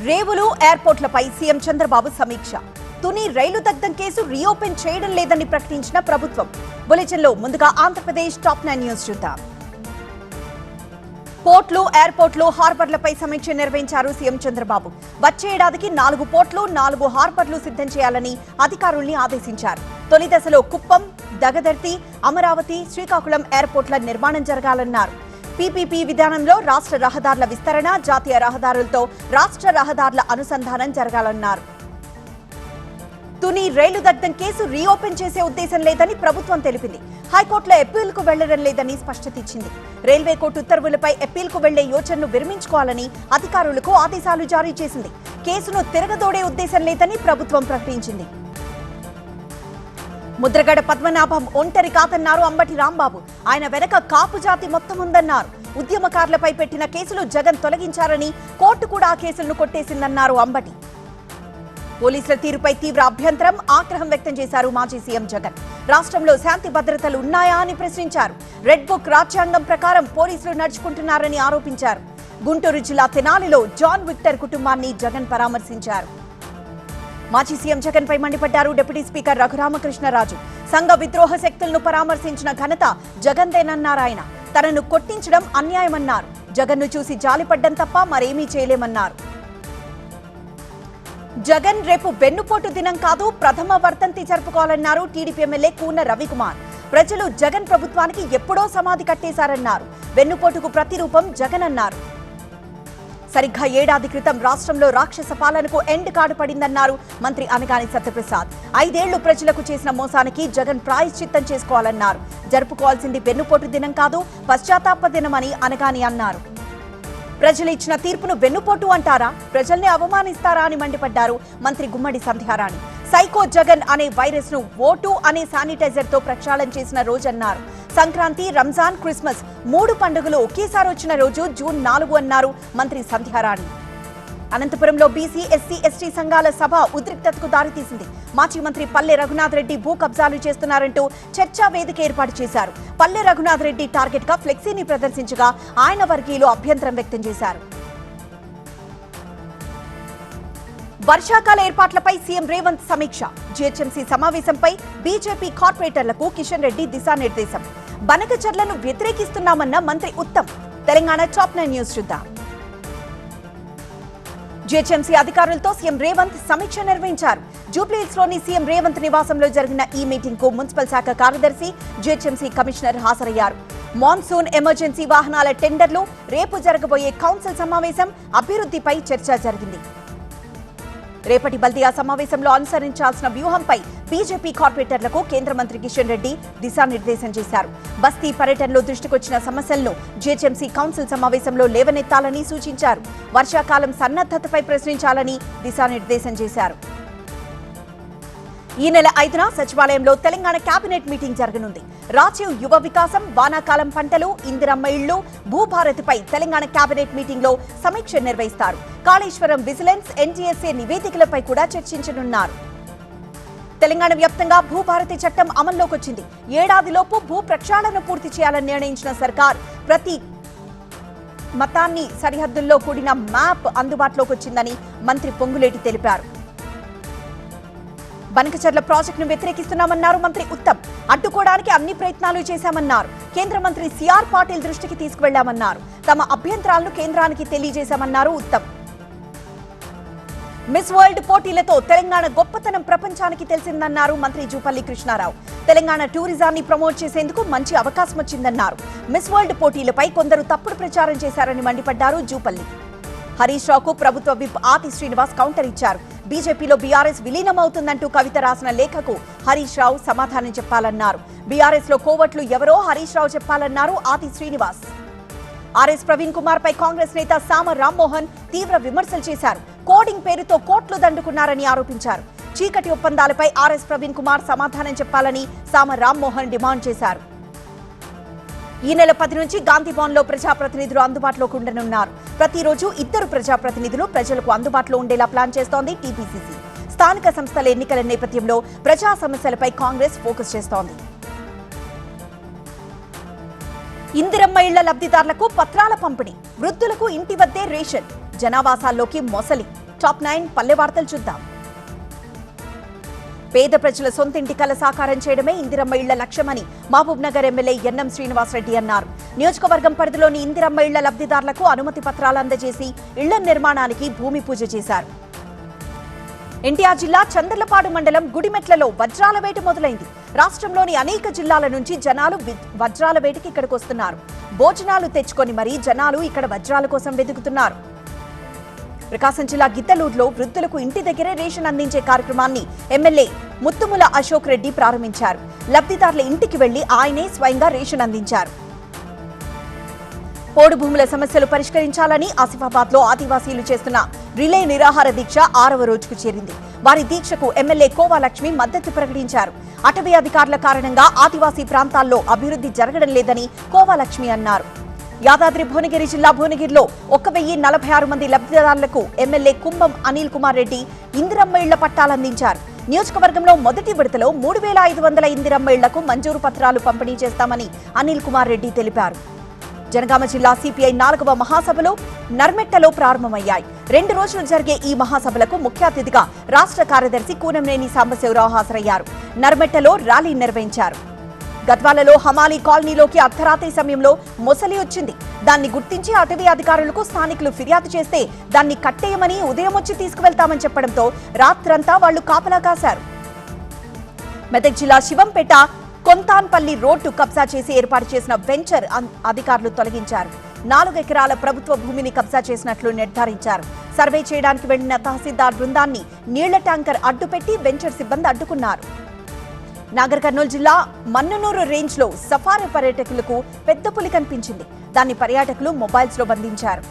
రేవులు ఎయిర్పోర్ట్లపై CM Chandrababu సమీక్ష. తుని రైలు దగ్ధం case reopen చేయడం లేదని ప్రకటించిన ప్రభుత్వం. బులెటిన్లో ముందుగా ఆంధ్రప్రదేశ్ టాప్ 9 న్యూస్ చూద్దాం. పోర్ట్లు, ఎయిర్పోర్ట్లు, హార్బర్లపై సమీక్ష నిర్వహించారు సీఎం చంద్రబాబు. వచ్చే ఏడాదికి 4 పోర్ట్లు, 4 హార్బర్లు సిద్ధం చేయాలని అధికారుల్ని ఆదేశించారు. తొలి దశలో కుప్పం, దగదర్తి, అమరావతి, శ్రీకాకుళం ఎయిర్పోర్ట్ల నిర్మాణం జరగాలన్నారు. పీపీపీ విధానంలో రాష్ట్ర రహదారుల విస్తరణ, జాతీయ రహదారులతో రాష్ట్ర రహదారుల అనుసంధానం జరగాలన్నారు. తుని రైలు దగ్ధం కేసు రీఓపెన్ చేసే ఉద్దేశం లేదని ప్రభుత్వం తెలిపింది. హైకోర్టులో అప్పీల్కు వెళ్లడం లేదని స్పష్టత ఇచ్చింది. రైల్వే కోర్టు ఉత్తర్వులపై అప్పీల్కు వెళ్లే యోచనను విరమించుకోవాలని అధికారులకు ఆదేశాలు జారీ చేసింది. కేసును తిరగదోడే ఉద్దేశం లేదని ప్రభుత్వం ప్రకటించింది. ముద్రగడ పద్మనాభం ఒంటరి కాదన్నారు అంబటి రాంబాబు. ఆయన వెనక కాపు జాతి మొత్తం ఉందన్నారు. ఉద్యమకారులపై పెట్టిన కేసులు జగన్ తొలగించారని, కోర్టు కూడా ఆ కేసులను కొట్టేసిందన్నారు అంబటి. పోలీసుల తీరుపై తీవ్ర అభ్యంతరం, ఆగ్రహం వ్యక్తం చేశారు మాజీ సీఎం జగన్. రాష్ట్రంలో శాంతి భద్రతలు ఉన్నాయా అని ప్రశ్నించారు. రెడ్ బుక్ రాజ్యాంగం ప్రకారం పోలీసులు నడుచుకుంటున్నారని ఆరోపించారు. గుంటూరు జిల్లా తెనాలిలో జాన్ విక్టర్ కుటుంబాన్ని జగన్ పరామర్శించారు. మాజీ సీఎం జగన్ పై మండిపడ్డారు డిప్యూటీ స్పీకర్ రఘురామకృష్ణరాజు. సంఘ విద్రోహ శక్తులను పరామర్శించిన ఘనత జగన్దేనన్నారు ఆయన. తనను కొట్టించడం అన్యాయమన్నారు. జగన్ను చూసి జాలిపడ్డం తప్ప మరేమీ చేయలేమన్నారు. జగన్ రేపు వెన్నుపోటు దినం కాదు, ప్రథమ వర్ధంతి జరుపుకోవాలన్నారు టీడీపీ ఎమ్మెల్యే కూన రవికుమార్. ప్రజలు జగన్ ప్రభుత్వానికి ఎప్పుడో సమాధి కట్టేశారన్నారు. వెన్నుపోటుకు ప్రతిరూపం జగన్ అన్నారు. సరిగ్గా ఏడాది క్రితం రాష్ట్రంలో రాక్షస పాలనకు ఎండ్ కార్డు పడిందన్నారు మంత్రి అనగాని సత్యప్రసాద్. 5 ఏళ్లు ప్రజలకు చేసిన మోసానికి జగన్ ప్రాయశ్చిత్తం చేసుకోవాలన్నారు. జరుపుకోవాల్సింది వెన్నుపోటు దినం కాదు, పశ్చాత్తాప దినమని అనగాని అన్నారు. ప్రజలు ఇచ్చిన తీర్పును వెన్నుపోటు అంటారా, ప్రజల్ని అవమానిస్తారా అని మండిపడ్డారు మంత్రి గుమ్మడి సంధ్యారాణి. సైకో జగన్ అనే వైరస్ ను ఓటు అనే శానిటైజర్ తో ప్రక్షాళన చేసిన రోజన్నారు. సంక్రాంతి, రంజాన్, క్రిస్మస్ 3 పండుగలు ఒకేసారి వచ్చిన రోజు జూన్ 4 అన్నారు మంత్రి సంధ్యారాణి. అనంతపురంలో బీసీ, ఎస్సీ, ఎస్టీ సంఘాల సభ ఉద్రిక్తతకు దారితీసింది. మాజీ మంత్రి పల్లె రఘునాథ్ రెడ్డి భూ కబ్జాలు చేస్తున్నారంటూ చర్చా వేదిక ఏర్పాటు చేశారు. పల్లె రఘునాథ్ రెడ్డి టార్గెట్ గా ఫ్లెక్సీని ప్రదర్శించగా ఆయన వర్గీయులు అభ్యంతరం వ్యక్తం చేశారు. వర్షాకాల ఏర్పాట్లపై సీఎం రేవంత్ సమీక్ష. జీహెచ్ఎంసీ సమావేశంపై బీజేపీ కార్పొరేటర్లకు కిషన్ రెడ్డి దిశానిర్దేశం. బనకచర్లను వ్యతిరేకిస్తున్నామన్న మంత్రి ఉత్తమ్. తెలంగాణ టాప్ 9 న్యూస్ చూద్దాం. జీహెచ్ఎంసీ అధికారులతో సీఎం రేవంత్ సమీక్ష నిర్వహించారు. జూబ్లీహిల్స్ లోని సీఎం రేవంత్ నివాసంలో జరిగిన ఈ మీటింగ్ కు మున్సిపల్ శాఖ కార్యదర్శి, జీహెచ్ఎంసీ కమిషనర్ హాజరయ్యారు. మాన్సూన్ ఎమర్జెన్సీ వాహనాల టెండర్లు, రేపు జరగబోయే కౌన్సిల్ సమావేశం, అభివృద్ధిపై చర్చ జరిగింది. రేపటి బల్దియా సమావేశంలో అనుసరించాల్సిన వ్యూహంపై బీజేపీ కార్పొరేటర్లకు కేంద్ర మంత్రి కిషన్ రెడ్డి దిశానిర్దేశం చేశారు. బస్తీ పర్యటనలో దృష్టికొచ్చిన సమస్యలను జీహెచ్ఎంసీ కౌన్సిల్ సమావేశంలో లేవనెత్తాలని సూచించారు. వర్షాకాలం సన్నద్ధతపై ప్రశ్నించాలని దిశానిర్దేశం చేశారు. ఈ నెల 5న సచివాలయంలో తెలంగాణ కేబినెట్ మీటింగ్ జరగనుంది. రాజీవ్ యువ వికాసం, వానాకాలం పంటలు, ఇందిరమ్మ ఇళ్లు, భూభారతిపై తెలంగాణ కేబినెట్ మీటింగ్ లో సమీక్ష నిర్వహిస్తారు. కాళేశ్వరం విజిలెన్స్, ఎన్టీఎస్ఏ నివేదికలపై కూడా చర్చించనున్నారు. తెలంగాణ వ్యాప్తంగా భూభారతి చట్టం అమల్లోకి వచ్చింది. ఏడాదిలోపు భూ ప్రక్షాళన పూర్తి చేయాలని నిర్ణయించిన సర్కార్ ప్రతి మతాన్ని సరిహద్దుల్లో కూడిన మ్యాప్ అందుబాటులోకి వచ్చిందని మంత్రి పొంగులేటి తెలిపారు. బనకచర్ల ప్రాజెక్టును వ్యతిరేకిస్తున్నామన్నారు మంత్రి ఉత్తమ్. అడ్డుకోవడానికి అన్ని ప్రయత్నాలు చేశామన్నారు. కేంద్ర మంత్రి సిఆర్ పాటిల్ దృష్టికి తీసుకువెళ్లామన్నారు. తమ అభ్యంతరాలను కేంద్రానికి తెలియజేశామన్నారు ఉత్తమ్. మిస్ వరల్డ్ పోటీలతో తెలంగాణ గొప్పతనం ప్రపంచానికి తెలిసిందన్నారు మంత్రి జూపల్లి కృష్ణారావు. తెలంగాణ టూరిజాన్ని ప్రమోట్ చేసేందుకు మంచి అవకాశం వచ్చిందన్నారు. మిస్ వరల్డ్ పోటీలపై కొందరు తప్పుడు ప్రచారం చేశారని మండిపడ్డారు జూపల్లి. హరీష్ రావుకు ప్రభుత్వ విప్ ఆతి శ్రీనివాస్ కౌంటర్ ఇచ్చారు. బీజేపీలో బీఆర్ఎస్ విలీనమవుతుందంటూ కవిత రాసిన లేఖకు హరీష్ రావు సమాధానం చెప్పాలన్నారు. బీఆర్ఎస్ లో కోవట్లు ఎవరో హరీష్ రావు చెప్పాలన్నారు ఆతి శ్రీనివాస్. ఆర్ఎస్ ప్రవీణ్ కుమార్ పై కాంగ్రెస్ నేత సామ రామ్మోహన్ తీవ్ర విమర్శలు చేశారు. కోడింగ్ పేరుతో కోట్లు దండుకున్నారని ఆరోపించారు. చీకటి ఒప్పందాలపై ఆర్ఎస్ ప్రవీణ్ కుమార్ సమాధానం చెప్పాలని సామ రామ్మోహన్ డిమాండ్ చేశారు. ఈ నెల 10 నుంచి గాంధీభవన్ లో ప్రజాప్రతినిధులు అందుబాటులోకి ఉండనున్నారు. ప్రతిరోజు 2 ప్రజాప్రతినిధులు ప్రజలకు అందుబాటులో ఉండేలా ప్లాన్ చేస్తోంది టీపీసీసీ. స్థానిక సంస్థల ఎన్నికల నేపథ్యంలో ప్రజా సమస్యలపై కాంగ్రెస్ ఫోకస్ చేస్తోంది. ఇందిరమ్మ ఇళ్ల లబ్ధిదారులకు పత్రాల పంపిణీ, వృద్ధులకు ఇంటి వద్దే రేషన్, జనావాసాల్లోకి మొసలి. టాప్ 9 పల్లె వార్తలు చూద్దాం. పేద ప్రజల సొంతింటి కల సాకారం చేయడమే ఇందిరమ్మ ఇళ్ల లక్ష్యమని మహబూబ్ నగర్ ఎమ్మెల్యే ఎన్ఎం శ్రీనివాసరెడ్డి అన్నారు. నియోజకవర్గం పరిధిలోని ఇందిరమ్మ ఇళ్ల లబ్ధిదారులకు అనుమతి పత్రాలు అందజేసి ఇళ్ల నిర్మాణానికి భూమి పూజ చేశారు. ఎన్టీఆర్ జిల్లా చందర్లపాడు మండలం గుడిమెట్లలో వజ్రాల వేట మొదలైంది. రాష్ట్రంలోని అనేక జిల్లాల నుంచి జనాలు వజ్రాల వేటకి ఇక్కడికి వస్తున్నారు. భోజనాలు తెచ్చుకొని మరీ జనాలు ఇక్కడ వజ్రాల కోసం వెతుకుతున్నారు. ప్రకాశం జిల్లా గిద్దలూరులో వృద్ధులకు ఇంటి దగ్గరే రేషన్ అందించే కార్యక్రమాన్ని ఎమ్మెల్యే ముత్తుముల అశోక్ రెడ్డి ప్రారంభించారు. లబ్ధిదారుల ఇంటికి వెళ్లి ఆయనే స్వయంగా రేషన్ అందించారు. పోడు భూముల సమస్యలు పరిష్కరించాలని ఆసిఫాబాద్ లో ఆదివాసీలు చేస్తున్న రిలే నిరాహార దీక్ష 6వ రోజుకు చేరింది. వారి దీక్షకు ఎమ్మెల్యే కోవాలక్ష్మి మద్దతు ప్రకటించారు. అటవీ అధికారుల కారణంగా ఆదివాసీ ప్రాంతాల్లో అభివృద్ధి జరగడం లేదని కోవాలక్ష్మి అన్నారు. యాదాద్రి భువనగిరి జిల్లా భువనగిరిలో 1046 మంది లబ్ధిదారులకు ఎమ్మెల్యే కుంభం అనిల్ కుమార్ రెడ్డి ఇందిరమ్మ ఇళ్ల పట్టాలందించారు. నియోజకవర్గంలో మొదటి విడతలో 3500 ఇందిరమ్మ ఇళ్లకు మంజూరు పత్రాలు పంపిణీ చేస్తామని అనిల్ కుమార్ రెడ్డి తెలిపారు. జనగామ జిల్లా సిపిఐ 4వ మహాసభలు నర్మెట్టలో ప్రారంభమయ్యాయి. 2 రోజులు జరిగే ఈ మహాసభలకు ముఖ్య అతిథిగా రాష్ట్ర కార్యదర్శి కూనంనేని సాంబశివరావు హాజరయ్యారు. నర్మెట్టలో ర్యాలీ నిర్వహించారు. గద్వాలలో హమాలీ కాలనీలోకి అర్ధరాత్రి సమయంలో మొసలి వచ్చింది. దాన్ని గుర్తించి అటవీ అధికారులకు స్థానికులు ఫిర్యాదు చేస్తే దాన్ని కట్టేయమని ఉదయం వచ్చి తీసుకువెళ్తామని చెప్పడంతో రాత్రంతా వాళ్లు కాపలా కాశారు. మెదక్ జిల్లా శివంపేట కొంతాన్పల్లి రోడ్డు కబ్జా చేసి ఏర్పాటు చేసిన వెంచర్ అధికారులు తొలగించారు. 4 ఎకరాల ప్రభుత్వ భూమిని కబ్జా చేసినట్లు నిర్ధారించారు. సర్వే చేయడానికి వెళ్లిన తహసీల్దార్ బృందాన్ని నీళ్ల ట్యాంకర్ అడ్డుపెట్టి వెంచర్ సిబ్బంది అడ్డుకున్నారు. నాగర్ కర్నూలు జిల్లా మన్ననూరు రేంజ్ లో సఫారీ పర్యాటకులకు పెద్ద పులి కనిపించింది. దాన్ని పర్యాటకులు మొబైల్స్ లో బంధించారు.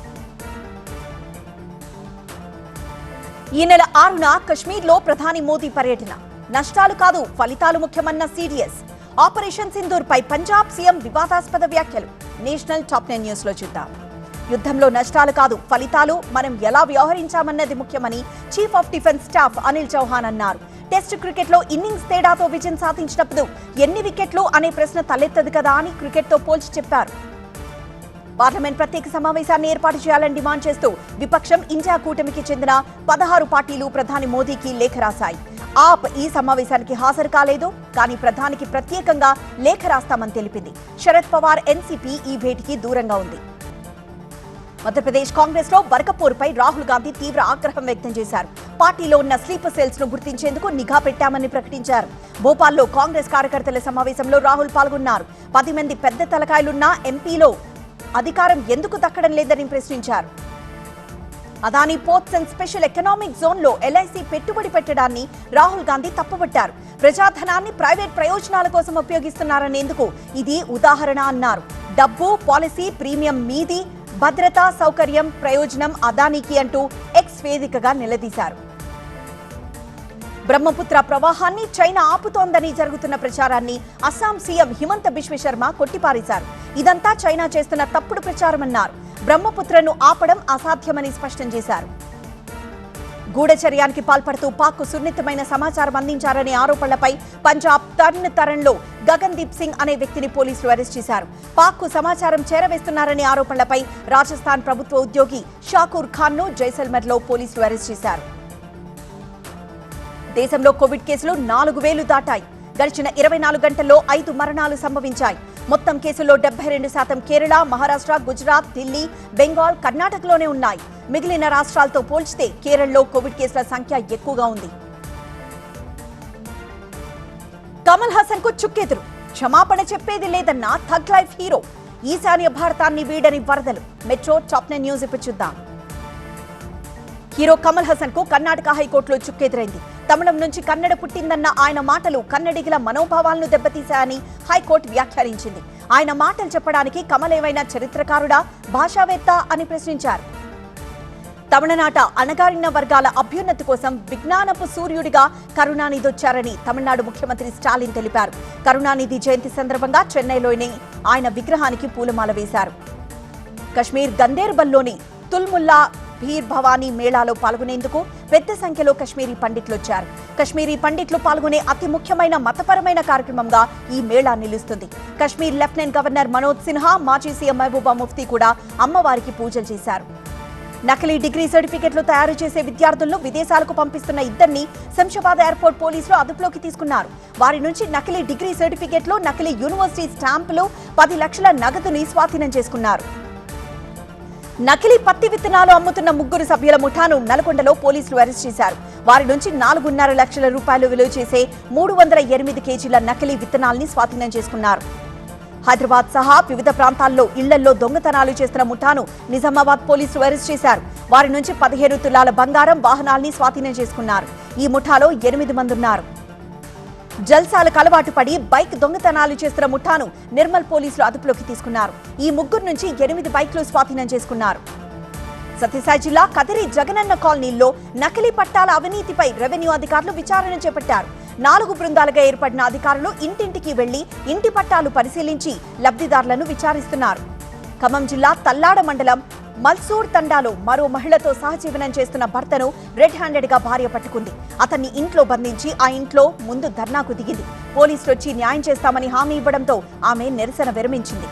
ఈ నెల 6న కశ్మీర్ లో ప్రధాని మోదీ పర్యటన. నష్టాలు కాదు ఫలితాలు ముఖ్యమన్న సీడీఎస్. ఆపరేషన్ సింధూర్ పై పంజాబ్ సీఎం వివాదాస్పద వ్యాఖ్యలు. నేషనల్ టాప్ 9 న్యూస్ లో చూద్దాం. యుద్ధంలో నష్టాలు కాదు ఫలితాలు, మనం ఎలా వ్యవహరించామన్నది ముఖ్యమని chief of defence staff Anil Chauhan అన్నారు. టెస్ట్ క్రికెట్ లో ఇన్నింగ్స్ తేడాతో విజయం సాధించినప్పుడు ఎన్ని వికెట్లు అనే ప్రశ్న తలెత్తదు కదా అని క్రికెట్ తో పోల్చి చెప్పారు. పార్లమెంట్ ప్రత్యేక సమావేశాన్ని ఏర్పాటు చేయాలని డిమాండ్ చేస్తూ విపక్షం ఇండియా కూటమికి చెందిన 16 పార్టీలు ప్రధాని మోదీకి లేఖ రాశాయి. ఆప్ ఈ సమావేశానికి హాజరు కాలేదు, కానీ ప్రధానికి ప్రత్యేకంగా లేఖ రాస్తామని తెలిపింది. శరద్ పవార్ ఎన్సీపీ ఈ భేటీకి దూరంగా ఉంది. మధ్యప్రదేశ్ కాంగ్రెస్ లో బర్కపూర్పై రాహుల్ గాంధీ తీవ్ర ఆగ్రహం వ్యక్తం చేశారు. పార్టీలో ఉన్న స్లీపర్ సెల్స్ ను గుర్తించేందుకు నిఘా పెట్టామని ప్రకటించారు. భోపాల్లో కాంగ్రెస్ కార్యకర్తల సమావేశంలో రాహుల్ పాల్గొన్నారు. 10 మంది పెద్ద తలకాయలున్న ఎంపీలో అధికారం ఎందుకు దక్కడం లేదని ప్రశ్నించారు. Adani ports and special economic zone లో ఎల్ఐసి పెట్టుబడి పెట్టడాన్ని రాహుల్ గాంధీ తప్పుపట్టారు. ప్రజాధనాన్ని ప్రైవేట్ ప్రయోజనాల కోసం ఉపయోగిస్తున్నారనేందుకు ఇది ఉదాహరణ అన్నారు. డబ్బు, పాలసీ, ప్రీమియం మీది, భద్రత, సౌకర్యం, ప్రయోజనం అదానికి అంటూ ఎక్స్ వేదికగా నిలదీశారు. బ్రహ్మపుత్ర ప్రవాహాన్ని చైనా ఆపుతోందని జరుగుతున్న ప్రచారాన్ని అస్సాం సీఎం హిమంత బిశ్వ శర్మ కొట్టిపారేశారు. ఇదంతా చైనా చేస్తున్న తప్పుడు ప్రచారమన్నారు. బ్రహ్మపుత్రను ఆపడం అసాధ్యమని స్పష్టం చేశారు. గూఢచర్యానికి పాల్పడుతూ పాక్కు సున్నితమైన సమాచారం అందించారనే ఆరోపణలపై పంజాబ్ తరణ్లో గగన్దీప్ సింగ్ అనే వ్యక్తిని పోలీసులు అరెస్ట్ చేశారు. పాక్కు సమాచారం చేరవేస్తున్నారనే ఆరోపణలపై రాజస్థాన్ ప్రభుత్వ ఉద్యోగి షాకూర్ ఖాన్ ను జైసల్మర్లో పోలీసులు అరెస్ట్ చేశారు. దేశంలో కోవిడ్ కేసులు 4000 దాటాయి. గడిచిన 24 గంటల్లో 5 మరణాలు సంభవించాయి. మొత్తం కేసుల్లో 72% కేరళ, మహారాష్ట్ర, గుజరాత్, ఢిల్లీ, బెంగాల్, కర్ణాటకలోనే ఉన్నాయి. మిగిలిన రాష్ట్రాలతో పోల్చితే కేరళలో కోవిడ్ కేసుల సంఖ్య ఎక్కువగా ఉంది. కమల్ హాసన్ కు చుక్కెదురు. క్షమాపణ చెప్పేది లేదన్న థగ్ లైఫ్ హీరో. ఈశాన్య భారతాన్ని వీడని వరదలు. మెట్రో టాప్ 9 న్యూస్ ఇప్పుడు చూద్దాం. హీరో కమల్ హాసన్ కు కర్ణాటక హైకోర్టులో చుక్కెదురైంది. తమిళం నుంచి కన్నడ పుట్టిందన్న ఆయన మాటలు కన్నడిగుల మనోభావాలను దెబ్బతీశాయని హైకోర్టు వ్యాఖ్యానించింది. ఆయన మాటలు చెప్పడానికి కమల్ ఏమైనా చరిత్రకారుడా, భాషావేత్త అని ప్రశ్నించారు. తమిళనాట అణగారిన వర్గాల అభ్యున్నతి కోసం విజ్ఞానపు సూర్యుడిగా కరుణానిధి వచ్చారని తమిళనాడు ముఖ్యమంత్రి స్టాలిన్ తెలిపారు. కరుణానిధి జయంతి సందర్భంగా చెన్నైలోని ఆయన విగ్రహానికి పూలమాల వేశారు. కశ్మీర్ గందేర్బల్లోని తుల్ముల్లా భీర్ భవానీ మేళాలో పాల్గొనేందుకు పెద్ద సంఖ్యలో కశ్మీరీ పండిట్లు వచ్చారు. కశ్మీరీ పండిట్లు పాల్గొనే అతి ముఖ్యమైన మతపరమైన కార్యక్రమంగా ఈ మేళా నిలుస్తుంది. కశ్మీర్ లెఫ్టినెంట్ గవర్నర్ మనోజ్ సిన్హా, మాజీ సీఎం మహబూబా ముఫ్తీ కూడా అమ్మవారికి పూజలు చేశారు. నకిలీ డిగ్రీ సర్టిఫికెట్లు తయారు చేసే విద్యార్థులను విదేశాలకు పంపిస్తున్న ఇద్దరిని శంషాబాద్ ఎయిర్పోర్ట్ పోలీసులు అదుపులోకి తీసుకున్నారు. వారి నుంచి నకిలీ డిగ్రీ సర్టిఫికెట్లు, నకిలీ యూనివర్సిటీ స్టాంపులు, 10 లక్షల నగదుని స్వాధీనం చేసుకున్నారు. నకిలీ పత్తి విత్తనాలు అమ్ముతున్న 3 సభ్యుల ముఠాను నల్గొండలో పోలీసులు అరెస్ట్ చేశారు. వారి నుంచి 4.5 లక్షల రూపాయలు విలువ చేసే 308 కేజీల నకిలీ విత్తనాల్ని స్వాధీనం చేసుకున్నారు. హైదరాబాద్ సహా వివిధ ప్రాంతాల్లో ఇళ్లల్లో దొంగతనాలు చేస్తున్న ముఠాను నిజామాబాద్ పోలీసులు అరెస్ట్ చేశారు. వారి నుంచి 15 తులాల బంగారం, వాహనాల్ని స్వాధీనం చేసుకున్నారు. ఈ ముఠాలో 8 మంది ఉన్నారు. జల్సాలకు అలవాటు పడి బైక్ దొంగతనాలు చేస్తున్న ముఠాను నిర్మల్ పోలీసులు అదుపులోకి తీసుకున్నారు. ఈ 3 నుంచి 8 బైక్లు స్వాధీనం చేసుకున్నారు. సత్యసాయి జిల్లా కదిరి జగనన్న కాలనీలో నకిలీ పట్టాల అవినీతిపై రెవెన్యూ అధికారులు విచారణ చేపట్టారు. 4 బృందాలుగా ఏర్పడిన అధికారులు ఇంటింటికి వెళ్లి ఇంటి పట్టాలు పరిశీలించి లబ్ధిదారులను విచారిస్తున్నారు. ఖమ్మం జిల్లా తల్లాడ మండలం మల్సూర్ తండాలో మరో మహిళతో సహజీవనం చేస్తున్న భర్తను రెడ్ హ్యాండెడ్ గా భార్య పట్టుకుంది. అతన్ని ఇంట్లో బంధించి ఆ ఇంట్లో ముందు ధర్నాకు దిగింది. పోలీసులు వచ్చి న్యాయం చేస్తామని హామీ ఇవ్వడంతో ఆమె నిరసన విరమించింది.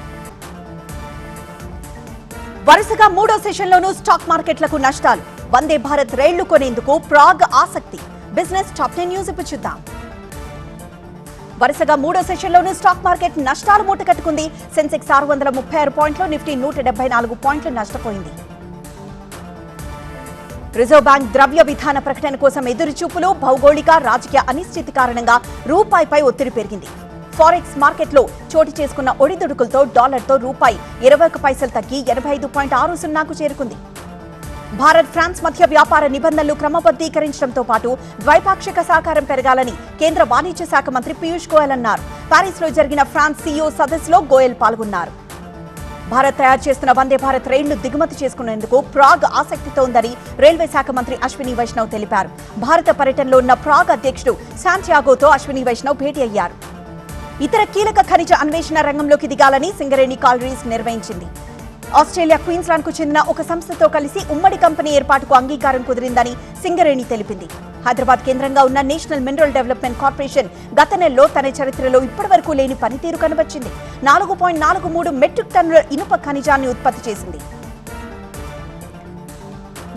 వరుసగా 3వ సెషన్లోనూ స్టాక్ మార్కెట్లకు నష్టాలు. వందే భారత్ రైళ్లు కొనేందుకు ప్రాగ్ ఆసక్తి. బిజినెస్ టాప్ 10 న్యూస్ ఇప్పుడు చూద్దాం. వరుసగా 3వ సెషన్లోనూ స్టాక్ మార్కెట్ నష్టాలు మూటకట్టుకుంది. సెన్సెక్స్ 636 పాయింట్లు, నిఫ్టీ 174 పాయింట్లు నష్టపోయింది. రిజర్వ్ బ్యాంక్ ద్రవ్య విధాన ప్రకటన కోసం ఎదురుచూపులు. భౌగోళిక, రాజకీయ అనిశ్చితి కారణంగా రూపాయిపై ఒత్తిడి పెరిగింది. ఫారెక్స్ మార్కెట్లో చోటు చేసుకున్న ఒడిదుడుకులతో డాలర్తో రూపాయి 21 పైసలు తగ్గి 85.60కు చేరుకుంది. భారత్, ఫ్రాన్స్ మధ్య వ్యాపార నిబంధనలు క్రమబద్ధీకరించడంతో పాటు ద్వైపాక్షిక సహకారం పెరగాలని కేంద్ర వాణిజ్య శాఖ మంత్రి పీయూష్ గోయల్ అన్నారు. ప్యారిస్ లో జరిగిన ఫ్రాన్స్ సీఈఓ సదస్సులో గోయల్ పాల్గొన్నారు. భారత్ తయారు చేస్తున్న వందే భారత్ రైళ్లు దిగుమతి చేసుకునేందుకు ప్రాగ్ ఆసక్తితో ఉందని రైల్వే శాఖ మంత్రి అశ్విని వైష్ణవ్ తెలిపారు. భారత పర్యటనలో ఉన్న ప్రాగ్ అధ్యక్షుడు శాంటియాగోతో అశ్విని వైష్ణవ్ భేటీ అయ్యారు. ఇతర కీలక ఖనిజ అన్వేషణ రంగంలోకి దిగాలని సింగరేణి కాలరీస్ నిర్వహించింది. ఆస్ట్రేలియా క్వీన్స్లాండ్ కు చెందిన ఒక సంస్థతో కలిసి ఉమ్మడి కంపెనీ ఏర్పాటుకు అంగీకారం కుదిరిందని సింగరేణి తెలిపింది. హైదరాబాద్ కేంద్రంగా ఉన్న నేషనల్ మినరల్ డెవలప్మెంట్ కార్పొరేషన్ గత నెలలో తన చరిత్రలో ఇప్పటివరకు లేని పనితీరు కనబర్చింది. 4.43 మెట్రిక్ టన్నుల ఇనుప ఖనిజాన్ని ఉత్పత్తి చేసింది.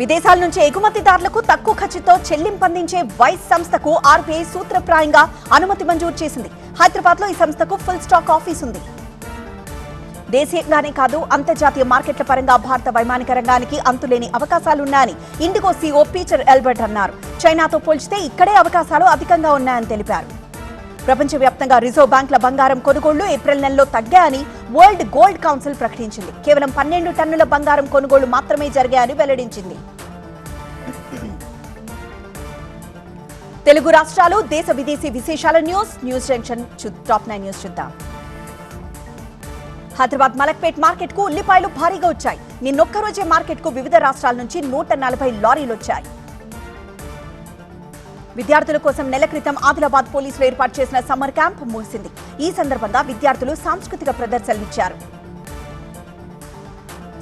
విదేశాల నుంచి ఎగుమతిదారులకు తక్కువ ఖర్చుతో చెల్లింపందించే వైస్ సంస్థకు ఆర్బీఐ సూత్రప్రాయంగా అనుమతి మంజూరు చేసింది. హైదరాబాద్ లో ఈ సంస్థకు ఫుల్ స్టాక్ ఆఫీస్ ఉంది. దేశీయంగానే కాదు, అంతర్జాతీయ మార్కెట్ల పరంగా భారత వైమానిక రంగానికి అంతులేని అవకాశాలున్నాయని ఇండిగో సీఈఓ పీటర్ ఎల్బర్ట్ అన్నారు. చైనాతో పోల్చితే ఇక్కడే అవకాశాలు అధికంగా ఉన్నాయని తెలిపారు. ప్రపంచవ్యాప్తంగా రిజర్వ్ బ్యాంకుల బంగారం కొనుగోళ్లు ఏప్రిల్ నెలలో తగ్గాయని వరల్డ్ గోల్డ్ కౌన్సిల్ ప్రకటించింది. కేవలం 12 టన్నుల బంగారం కొనుగోళ్లు మాత్రమే జరిగాయని వెల్లడించింది. తెలుగు రాష్ట్రాలు, దేశ విదేశీ విశేషాల న్యూస్ జంక్షన్ టాప్ 9 న్యూస్ చూద్దాం. హైదరాబాద్ మలక్పేట్ మార్కెట్ కు ఉల్లిపాయలు భారీగా వచ్చాయి. నిన్నొక్కరోజే మార్కెట్ కు వివిధ రాష్ట్రాల నుంచి 140 లారీలు వచ్చాయి. విద్యార్థుల కోసం నెల క్రితం ఆదిలాబాద్ పోలీసులు ఏర్పాటు చేసిన సమ్మర్ క్యాంప్ ముగిసింది. ఈ సందర్భంగా విద్యార్థులు సాంస్కృతిక ప్రదర్శనలు ఇచ్చారు.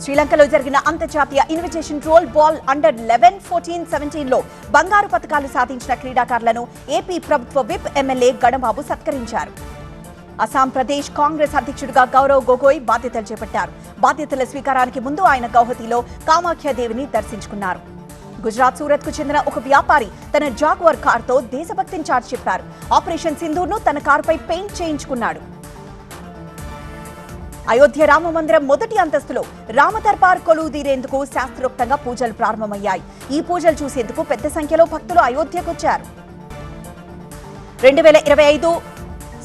శ్రీలంకలో జరిగిన అంతర్జాతీయ ఇన్విటేషన్ రోల్ బాల్ అండర్ 11, 14, 17లో బంగారు పతకాలు సాధించిన క్రీడాకారులను ఏపీ ప్రభుత్వ విప్ ఎమ్మెల్యే గణబాబు సత్కరించారు. అస్సాం ప్రదేశ్ కాంగ్రెస్ అధ్యక్షుడిగా గౌరవ్ గొగోయ్ బాధ్యతలు చేపట్టారు. బాధ్యతల స్వీకారానికి ముందు ఆయన గౌహతిలో కామాఖ్యాదేవిని దర్శించుకున్నారు. గుజరాత్ సూరత్ కు చెందిన ఒక వ్యాపారి తన జాగ్వర్ కారుతో దేశభక్తిని చాటి చెప్పారు. ఆపరేషన్ సింధూర్ను తన కారుపై పెయింట్ చేయించుకున్నాడు. అయోధ్య రామ మందిరం మొదటి అంతస్తులో రామదర్బార్ కొలువుదీరేందుకు శాస్త్రోక్తంగా పూజలు ప్రారంభమయ్యాయి. ఈ పూజలు చూసేందుకు పెద్ద సంఖ్యలో భక్తులు అయోధ్యకొచ్చారు. 2025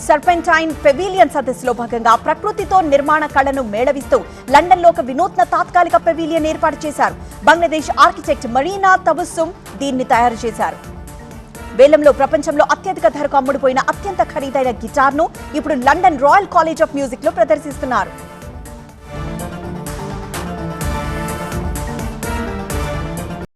సర్పెంటైన్ పెవిలియన్ సదస్సులో భాగంగా ప్రకృతితో నిర్మాణ కళను మేళవిస్తూ లండన్లో ఒక వినూత్న తాత్కాలిక పెవిలియన్ ఏర్పాటు చేశారు. బంగ్లాదేశ్ ఆర్కిటెక్ట్ మరీనా తబస్సుమ్ దీన్ని తయారు చేశారు. వేలంలో ప్రపంచంలో అత్యధిక ధరకు అమ్ముడుపోయిన అత్యంత ఖరీదైన గిటార్ను ఇప్పుడు London royal college of music లో ప్రదర్శిస్తున్నారు.